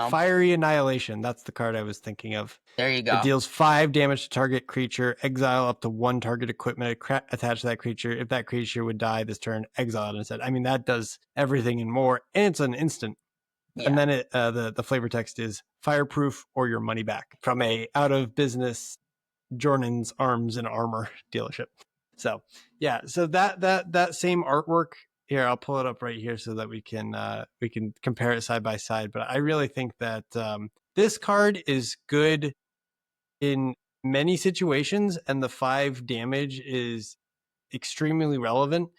Fiery Annihilation. That's the card I was thinking of. There you go. It deals 5 damage to target creature, exile up to 1 target equipment attached to that creature. If that creature would die this turn, exile it instead. I mean, that does everything and more, and it's an instant. Yeah. And then the flavor text is fireproof or your money back from a out of business Jordan's Arms and Armor dealership. So yeah, so that same artwork here, I'll pull it up right here so that we can compare it side by side. But I really think that this card is good in many situations, and the 5 damage is extremely relevant.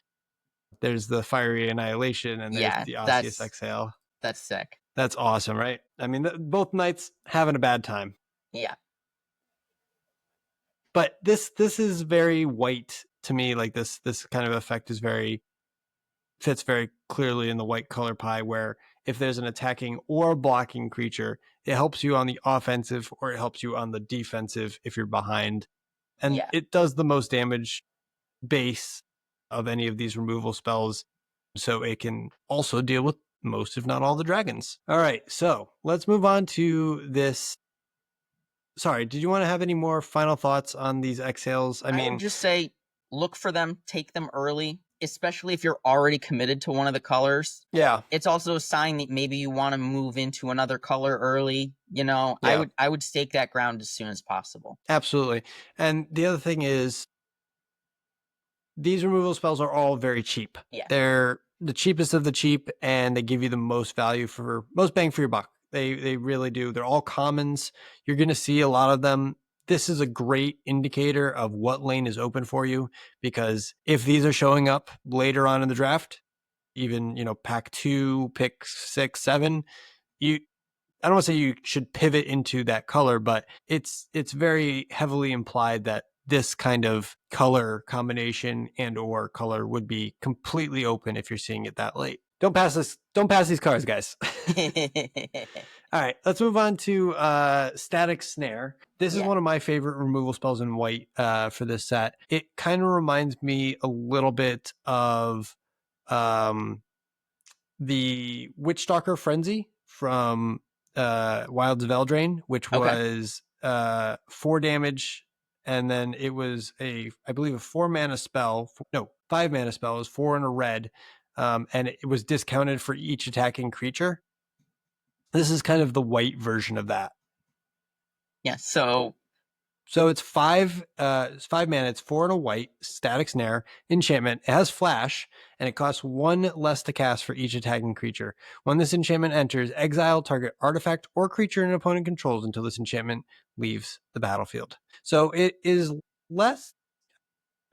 There's the Fiery Annihilation, and there's the Osseous Exhale. That's sick. That's awesome, right? I mean, both knights having a bad time. Yeah. But this is very white to me. Like this kind of effect is fits very clearly in the white color pie, where if there's an attacking or blocking creature, it helps you on the offensive or it helps you on the defensive if you're behind. And Yeah. it does the most damage base of any of these removal spells. So it can also deal with most, if not all, the dragons. All right. So let's move on to this. Sorry, did you want to have any more final thoughts on these exhales? I would just say look for them, take them early, especially if you're already committed to one of the colors. Yeah. It's also a sign that maybe you want to move into another color early. You know, Yeah. I would stake that ground as soon as possible. Absolutely. And the other thing is, these removal spells are all very cheap. Yeah. They're the cheapest of the cheap, and they give you the most value for most bang for your buck. They really do. They're all commons. You're going to see a lot of them. This is a great indicator of what lane is open for you, because if these are showing up later on in the draft, even, pack 2, pick 6, 7, you I don't want to say you should pivot into that color, but it's very heavily implied that this kind of color combination and or color would be completely open if you're seeing it that late. Don't pass these cards, guys. All right, let's move on to Static Snare. This is Yeah. one of my favorite removal spells in white for this set. It kind of reminds me a little bit of the Witchstalker Frenzy from Wilds of Eldraine, which Okay. was 4 damage, and then it was I believe a 4-mana spell. No, 5-mana spell. It was 4 and a red, and it was discounted for each attacking creature. This is kind of the white version of that. Yeah. So it's 5 mana. It's 4 and a white, Static Snare, enchantment. It has flash, and it costs 1 less to cast for each attacking creature. When this enchantment enters, exile target artifact or creature an opponent controls until this enchantment leaves the battlefield. So it is less,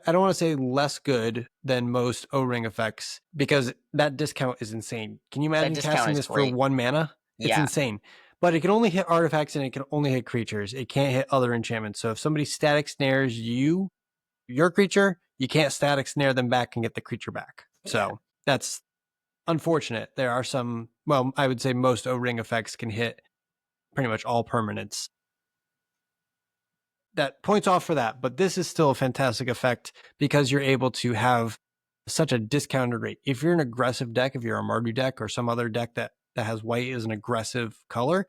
I don't want to say less good than most O-Ring effects, because that discount is insane. Can you that imagine discount casting is this for great. 1 mana? It's Yeah. insane. But it can only hit artifacts and it can only hit creatures. It can't hit other enchantments. So if somebody static snares your creature, you can't static snare them back and get the creature back. Yeah. So that's unfortunate. There are some, well, I would say most O-Ring effects can hit pretty much all permanents. That points off for that, but this is still a fantastic effect because you're able to have such a discounted rate. If you're an aggressive deck, if you're a Mardu deck or some other deck that has white as an aggressive color,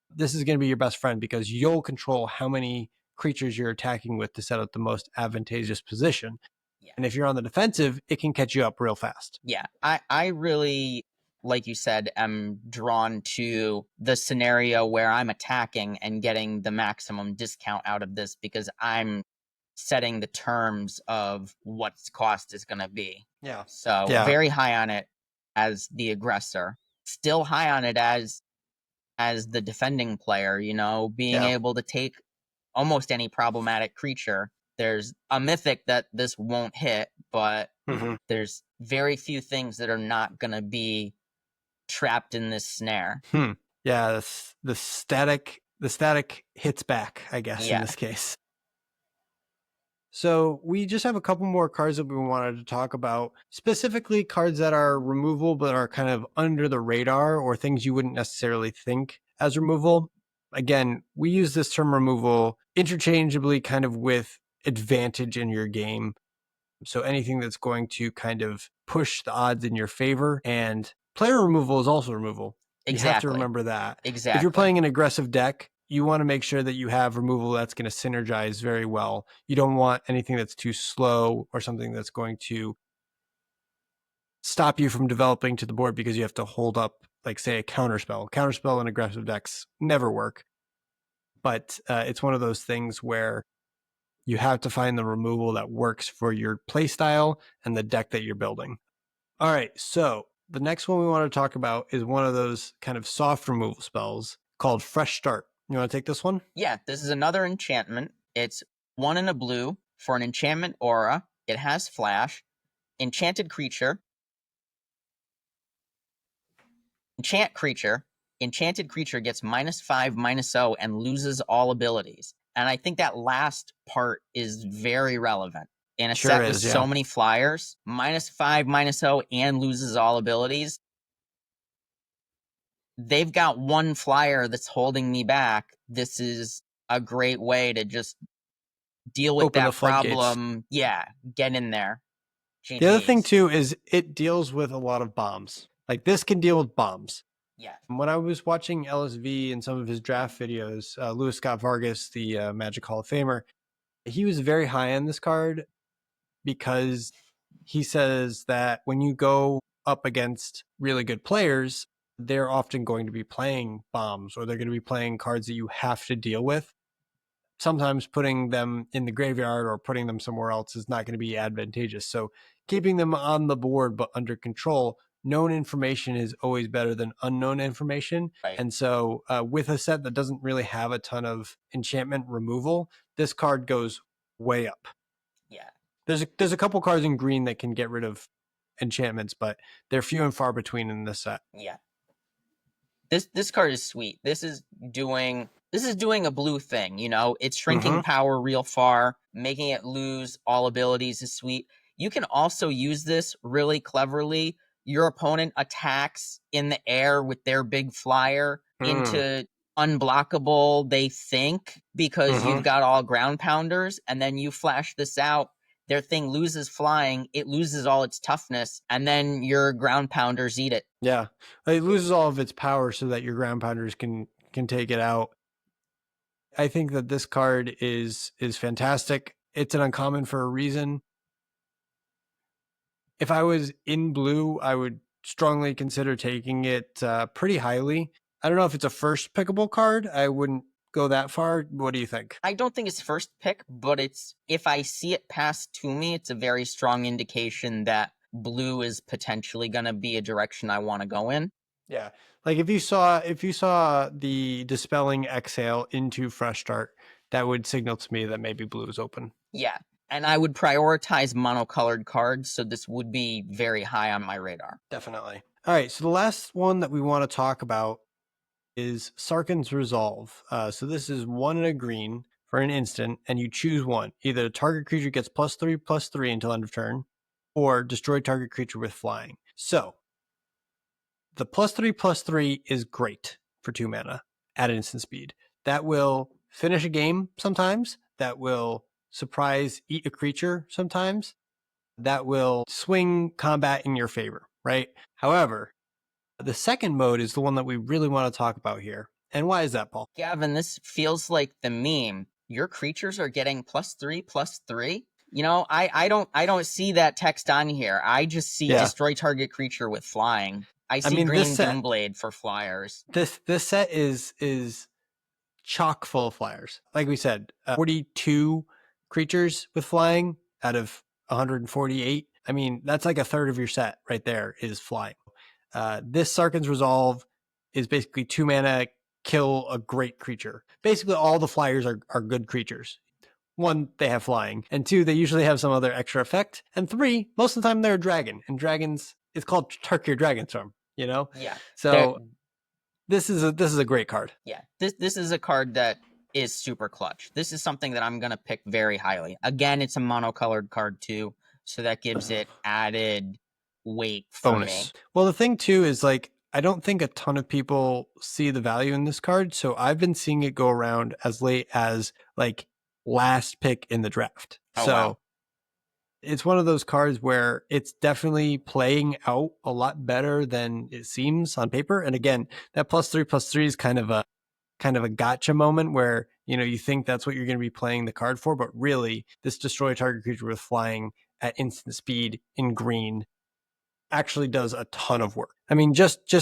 this is going to be your best friend, because you'll control how many creatures you're attacking with to set up the most advantageous position. Yeah. And if you're on the defensive, it can catch you up real fast. Yeah. I really, like you said, am drawn to the scenario where I'm attacking and getting the maximum discount out of this, because I'm setting the terms of what its cost is going to be. Yeah. So very high on it as the aggressor, still high on it as the defending player, being able to take almost any problematic creature. There's a mythic that this won't hit, but there's very few things that are not going to be trapped in this snare. Yeah, the static hits back, I guess, in this case. So we just have a couple more cards that we wanted to talk about, specifically cards that are removal but are kind of under the radar, or things you wouldn't necessarily think as removal. Again, we use this term removal interchangeably kind of with advantage in your game. So anything that's going to kind of push the odds in your favor, and player removal is also removal. Exactly. You have to remember that. Exactly. If you're playing an aggressive deck, you want to make sure that you have removal that's going to synergize very well. You don't want anything that's too slow or something that's going to stop you from developing to the board because you have to hold up, like, say, a counterspell. Counterspell in aggressive decks never work. But it's one of those things where you have to find the removal that works for your play style and the deck that you're building. All right, so the next one we want to talk about is one of those kind of soft removal spells called Fresh Start. You want to take this one? Yeah, this is another enchantment. It's 1 and a blue for an enchantment aura. It has flash. Enchanted creature. Enchant creature. enchanted creature gets -5/-0 and loses all abilities. And I think that last part is very relevant. In a Sure set with is, yeah. so many flyers, -5/-0 and loses all abilities, they've got one flyer that's holding me back. This is a great way to just deal with Open the that floodgates. problem. Yeah, get in there. The other thing GG's. too is it deals with a lot of bombs. Like this can deal with bombs. Yeah. When I was watching LSV and some of his draft videos, Louis Scott Vargas, the Magic Hall of Famer, he was very high on this card because he says that when you go up against really good players, they're often going to be playing bombs or they're going to be playing cards that you have to deal with. Sometimes putting them in the graveyard or putting them somewhere else is not going to be advantageous. So keeping them on the board but under control, known information is always better than unknown information. Right. And so with a set that doesn't really have a ton of enchantment removal, this card goes way up. Yeah. There's a couple cards in green that can get rid of enchantments, but they're few and far between in this set. Yeah. This card is sweet. This is doing a blue thing, you know? It's shrinking power real far, making it lose all abilities is sweet. You can also use this really cleverly. Your opponent attacks in the air with their big flyer into unblockable, they think, because you've got all ground pounders, and then you flash this out. Their thing loses flying, it loses all its toughness, and then your ground pounders eat it. Yeah, it loses all of its power so that your ground pounders can take it out. I think that this card is fantastic. It's an uncommon for a reason. If I was in blue, I would strongly consider taking it pretty highly. I don't know if it's a first pickable card. I wouldn't go that far. What do you think? I don't think it's first pick, but it's if I see it pass to me, it's a very strong indication that blue is potentially going to be a direction I want to go in. Yeah. Like if you saw the dispelling exhale into fresh start, that would signal to me that maybe blue is open. Yeah. And I would prioritize monocolored cards, so this would be very high on my radar. Definitely. All right, so the last one that we want to talk about is Sarkhan's Resolve. So this is 1 and a green for an instant, and you choose one. Either the target creature gets +3/+3 until end of turn, or destroy target creature with flying. So the +3/+3 is great for 2 mana at instant speed. That will finish a game sometimes. That will surprise eat a creature sometimes. That will swing combat in your favor, right? However, the second mode is the one that we really want to talk about here. And why is that, Paul? Gavin, this feels like the meme. Your creatures are getting +3/+3. You know, I don't see that text on here. I just see destroy target creature with flying. I see green Doomblade for flyers. This set is chock full of flyers. Like we said, 42 creatures with flying out of 148. I mean, that's like a third of your set right there is flying. This Sarkhan's Resolve is basically 2 mana, kill a great creature. Basically, all the flyers are good creatures. 1, they have flying, and 2, they usually have some other extra effect, and 3, most of the time they're a dragon, and dragons, it's called Tarkir Dragonstorm, you know? Yeah. So this is a great card. Yeah. This is a card that is super clutch. This is something that I'm going to pick very highly. Again, it's a monocolored card too, so that gives it added weight for me. Well, the thing too is like I don't think a ton of people see the value in this card, so I've been seeing it go around as late as like last pick in the draft. So it's one of those cards where it's definitely playing out a lot better than it seems on paper. And again, that +3/+3 is kind of a gotcha moment where, you know, you think that's what you're going to be playing the card for, but really this destroy target creature with flying at instant speed in green actually does a ton of work. I mean,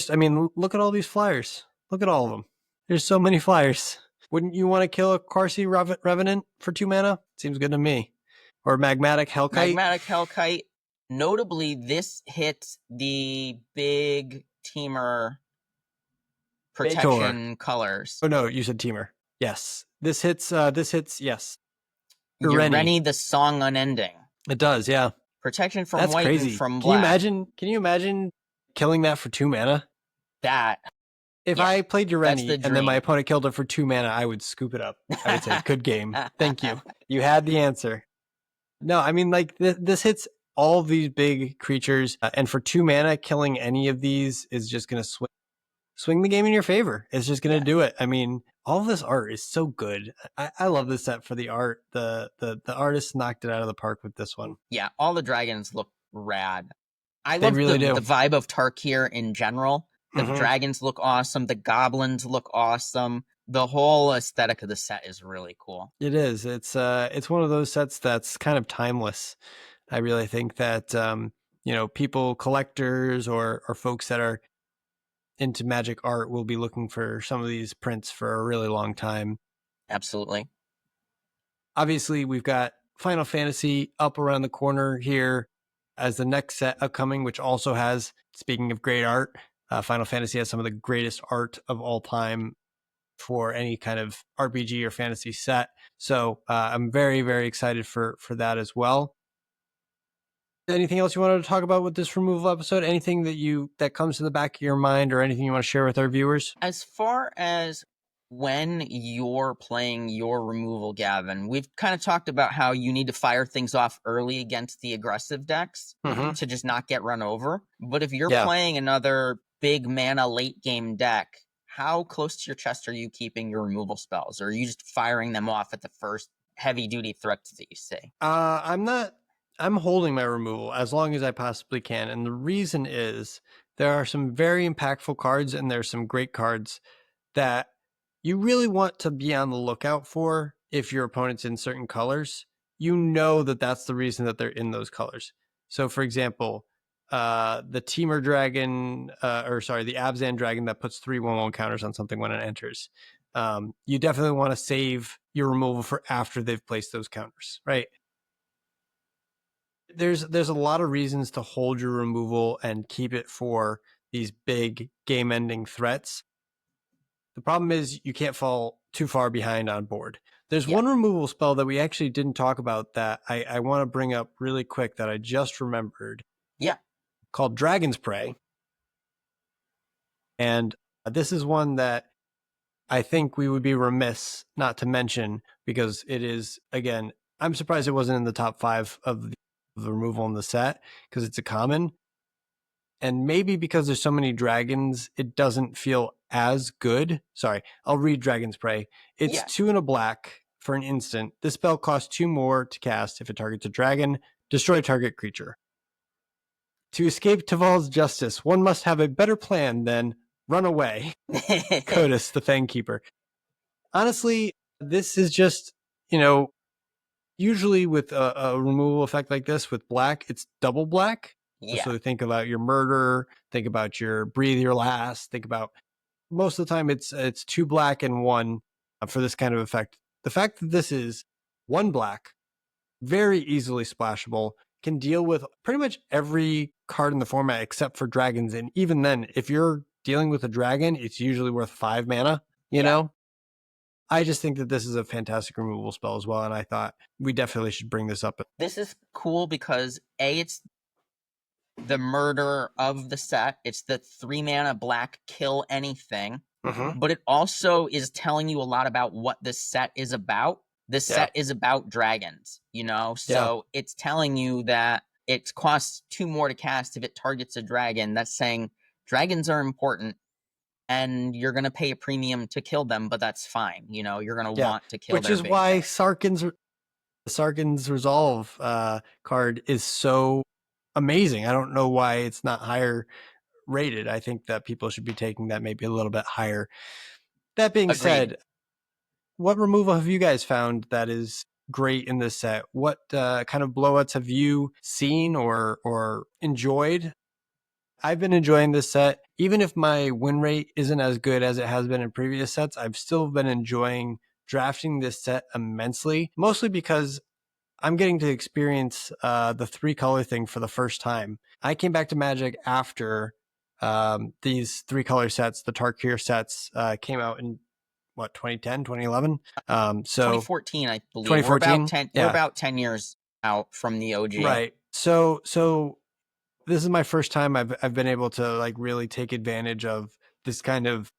I mean, look at all these flyers. Look at all of them. There's so many flyers. Wouldn't you want to kill a Qarsi Revenant for 2 mana? Seems good to me. Or Magmatic Hellkite. Magmatic Hellkite. Notably, this hits the big teamer protection colors. Oh no, you said teamer. Yes. This hits yes. Ureni, the Song Unending. It does, yeah. Protection from white and from black. Can you imagine killing that for 2 mana? That If Yeah, I played that's the Ureni and then my dream. opponent killed it for 2 mana, I would scoop it up. I would say, good game. Thank you. You had the answer. No, I mean, like, this hits all of these big creatures. And for 2 mana, killing any of these is just going to swing the game in your favor. It's just going to Yeah. do it. I mean, all of this art is so good. I love this set for the art. The artists knocked it out of the park with this one. Yeah, all the dragons look rad. I They love really the do. vibe of Tarkir in general. The Mm-hmm. dragons look awesome. The goblins look awesome. The whole aesthetic of the set is really cool. It is. It's one of those sets that's kind of timeless. I really think that people, collectors or folks that are into magic art will be looking for some of these prints for a really long time. Absolutely. Obviously, we've got Final Fantasy up around the corner here as the next set upcoming, which also has, speaking of great art, Final Fantasy has some of the greatest art of all time for any kind of RPG or fantasy set. So I'm very, very excited for that as well. Anything else you wanted to talk about with this removal episode? Anything that comes to the back of your mind, or anything you want to share with our viewers? As far as when you're playing your removal, Gavin, we've kind of talked about how you need to fire things off early against the aggressive decks Mm-hmm. to just not get run over. But if you're Yeah. playing another big mana late game deck, how close to your chest are you keeping your removal spells? Or are you just firing them off at the first heavy duty threats that you see? I'm not. I'm holding my removal as long as I possibly can, and the reason is there are some very impactful cards, and there's some great cards that you really want to be on the lookout for. If your opponent's in certain colors, you know that that's the reason that they're in those colors. So, for example, the Teamer Dragon, the Abzan Dragon that puts 3/1/1 counters on something when it enters. You definitely want to save your removal for after they've placed those counters, right? There's a lot of reasons to hold your removal and keep it for these big game ending threats. The problem is you can't fall too far behind on board. There's Yeah. one removal spell that we actually didn't talk about that I want to bring up really quick that I just remembered, Yeah. called Dragon's Prey. And this is one that I think we would be remiss not to mention, because it is, again, I'm surprised it wasn't in the top 5 of the removal in the set, because it's a common. And maybe because there's so many dragons, it doesn't feel as good. Sorry, I'll read Dragon's Prey. It's Yeah. 2 and a black for an instant. This spell costs 2 more to cast if it targets a dragon. Destroy target creature. To escape Taval's justice, one must have a better plan than run away. Codus, the Fangkeeper. Honestly, this is just, usually with a removal effect like this with black, it's double black. Yeah. So think about your murder, think about your breathe your last, think about, most of the time it's 2 black and 1 for this kind of effect. The fact that this is 1 black, very easily splashable, can deal with pretty much every card in the format except for dragons. And even then, if you're dealing with a dragon, it's usually worth 5 mana, Yeah. I just think that this is a fantastic removal spell as well, and I thought we definitely should bring this up. This is cool because it's the murder of the set. It's the 3 mana black kill anything. Mm-hmm. But it also is telling you a lot about what this set is about. This Yeah. set is about dragons, So it's telling you that it costs 2 more to cast if it targets a dragon. That's saying dragons are important and you're going to pay a premium to kill them, but that's fine. You're going to Yeah. want to kill Which their is big why thing. Sarkin's Resolve card is so amazing. I don't know why it's not higher rated. I think that people should be taking that maybe a little bit higher. That being Agreed. said, what removal have you guys found that is great in this set? What kind of blowouts have you seen or enjoyed? I've been enjoying this set. Even if my win rate isn't as good as it has been in previous sets, I've still been enjoying drafting this set immensely, mostly because I'm getting to experience the 3-color thing for the first time. I came back to Magic after these 3-color sets, the Tarkir sets, came out in 2010, 2011. So 2014, I believe. We're about 2014. 10 we're Yeah, about 10 years out from the OG. right. So this is my first time I've been able to like really take advantage of this kind of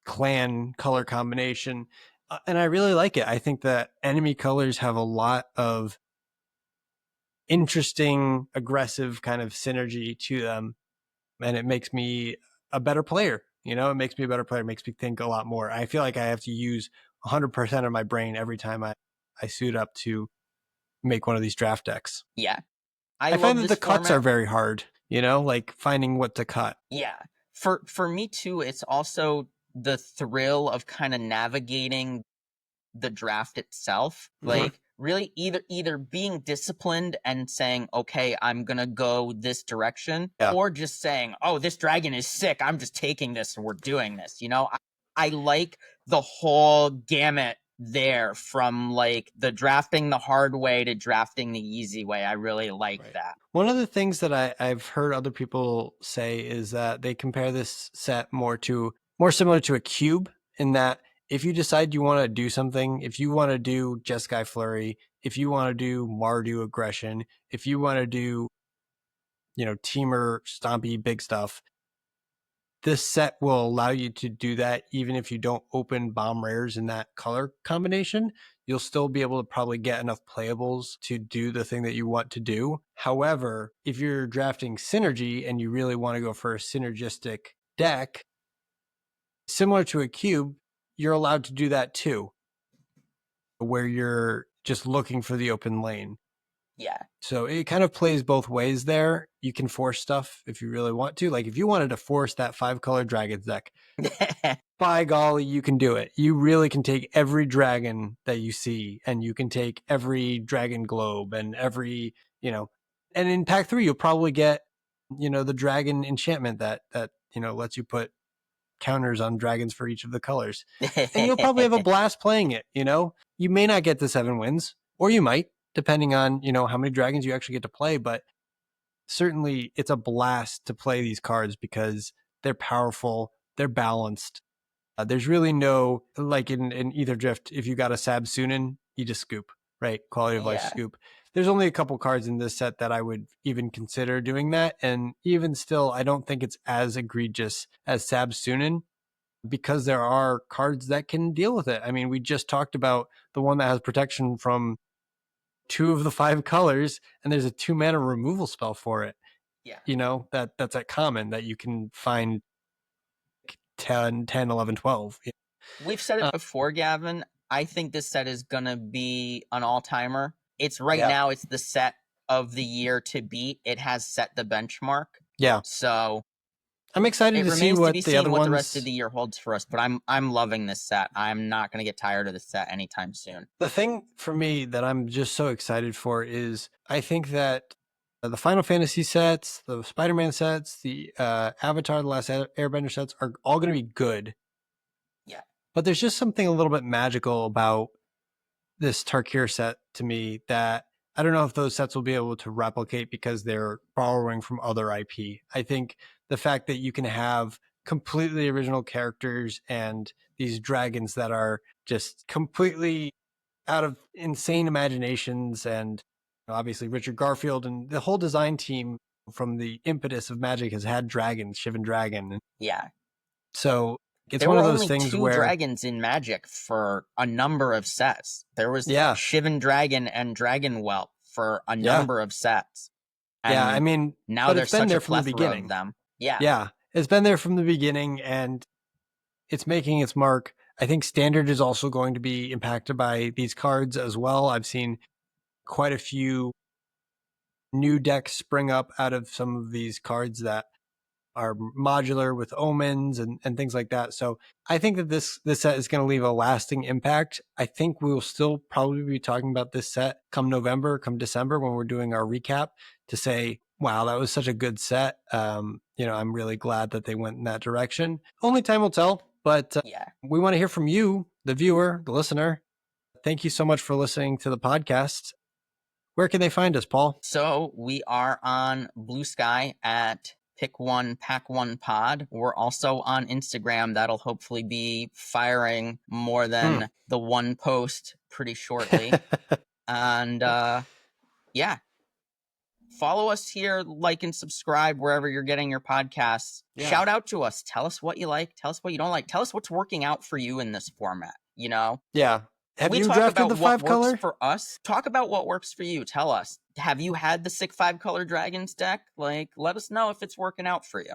clan color combination. And I really like it. I think that enemy colors have a lot of interesting, aggressive kind of synergy to them. And it makes me a better player. You know, it makes me a better player. It makes me think a lot more. I feel like I have to use 100% of my brain every time I suit up to make one of these draft decks. Yeah. I I find love that this the cuts are format. very hard, you know, like finding what to cut. Yeah. For me too, it's also the thrill of kind of navigating the draft itself. Mm-hmm. Like really either being disciplined and saying, "Okay, I'm going to go this direction," Yeah. or just saying, "Oh, this dragon is sick. I'm just taking this and we're doing this." You know, I like the whole gamut there, from like the drafting the hard way to drafting the easy way. I really like Right. that. One of the things that I've heard other people say is that they compare this set more similar to a cube, in that if you decide you want to do something, if you want to do Jeskai Flurry, if you want to do Mardu Aggression, if you want to do, you know, Teamer Stompy big stuff, this set will allow you to do that even if you don't open bomb rares in that color combination. You'll still be able to probably get enough playables to do the thing that you want to do. However, if you're drafting synergy and you really want to go for a synergistic deck, similar to a cube, you're allowed to do that too, where you're just looking for the open lane. Yeah. So it kind of plays both ways there. You can force stuff if you really want to. Like if you wanted to force that 5-color dragons deck, by golly, you can do it. You really can take every dragon that you see, and you can take every dragon globe and every, you know, and in pack 3, you'll probably get, you know, the dragon enchantment that, you know, lets you put counters on dragons for each of the colors. And you'll probably have a blast playing it, you know. You may not get the 7 wins, or you might, depending on, you know, how many dragons you actually get to play, but certainly it's a blast to play these cards because they're powerful, they're balanced. There's really no, like in Ether Drift, if you got a Sab Sunin, you just scoop, right? Quality of life Yeah. scoop. There's only a couple cards in this set that I would even consider doing that. And even still, I don't think it's as egregious as Sab Sunin, because there are cards that can deal with it. I mean, we just talked about the one that has protection from 2 of the 5 colors, and there's a 2-mana removal spell for it. Yeah. You know, that's at common that you can find 10, 10, 11, 12. We've said it before, Gavin. I think this set is gonna be an all-timer. It's right Yeah. now, it's the set of the year to beat. It has set the benchmark. Yeah. So I'm excited it to see remains to be what the other seen what the rest of ones. the year holds for us, but I'm loving this set. I'm not gonna get tired of this set anytime soon. The thing for me that I'm just so excited for is I think that the Final Fantasy sets, the Spider-Man sets, the Avatar, the Last Airbender sets are all going to be good. Yeah. But there's just something a little bit magical about this Tarkir set to me that I don't know if those sets will be able to replicate because they're borrowing from other IP. I think the fact that you can have completely original characters and these dragons that are just completely out of insane imaginations, and obviously Richard Garfield and the whole design team from the impetus of Magic has had dragons, Shivan Dragon. Yeah. So it's There one were of those only things 2 where, dragons in Magic for a number of sets. There was yeah, Shivan Dragon and Dragon Whelp for a yeah, number of sets. yeah. I And mean, now but it's there's been such a there from the plethora of beginning. them. Yeah. Yeah, it's been there from the beginning, and it's making its mark. I think Standard is also going to be impacted by these cards as well. I've seen quite a few new decks spring up out of some of these cards that are modular with omens and things like that. So I think that this set is going to leave a lasting impact. I think we will still probably be talking about this set come November, come December, when we're doing our recap, to say, wow, that was such a good set. You know, I'm really glad that they went in that direction. Only time will tell, but Yeah. we want to hear from you, the viewer, the listener. Thank you so much for listening to the podcast. Where can they find us, Paul? So we are on Blue Sky at Pick One Pack One Pod. We're also on Instagram. That'll hopefully be firing more than the one post pretty shortly. And yeah, follow us here, like and subscribe wherever you're getting your podcasts. Yeah. Shout out to us. Tell us what you like. Tell us what you don't like. Tell us what's working out for you in this format. Yeah. Have we you talk drafted about the what 5 works color? for us. Talk about what works for you. Tell us. Have you had the sick 5 color dragons deck? Like, let us know if it's working out for you.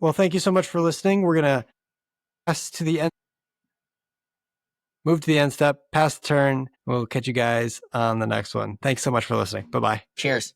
Well, thank you so much for listening. We're gonna pass to the end. Move to the end step, pass the turn. We'll catch you guys on the next one. Thanks so much for listening. Bye-bye. Cheers.